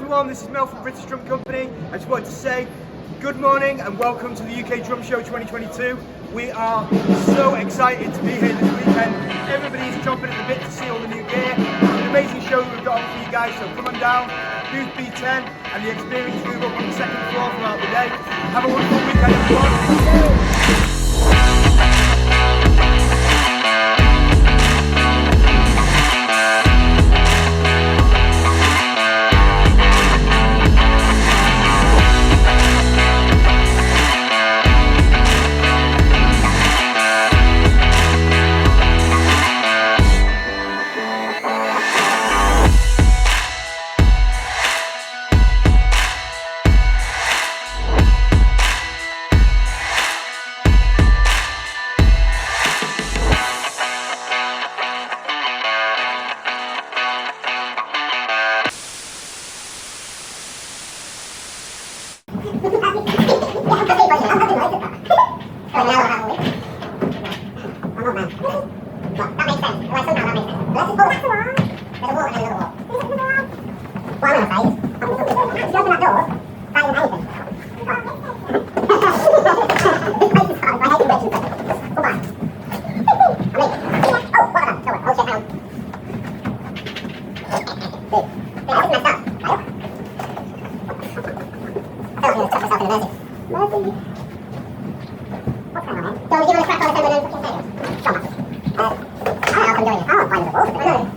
everyone, this is Mel from British Drum Company. I just wanted to say good morning and welcome to the UK Drum Show 2022. We are so excited to be here this weekend. Everybody's chomping at the bit to see all the new gear. It's an amazing show that we've got on for you guys, so come on down, booth B10 and the experience room up on the second floor throughout the day. Have a wonderful weekend everyone. What's going on, man?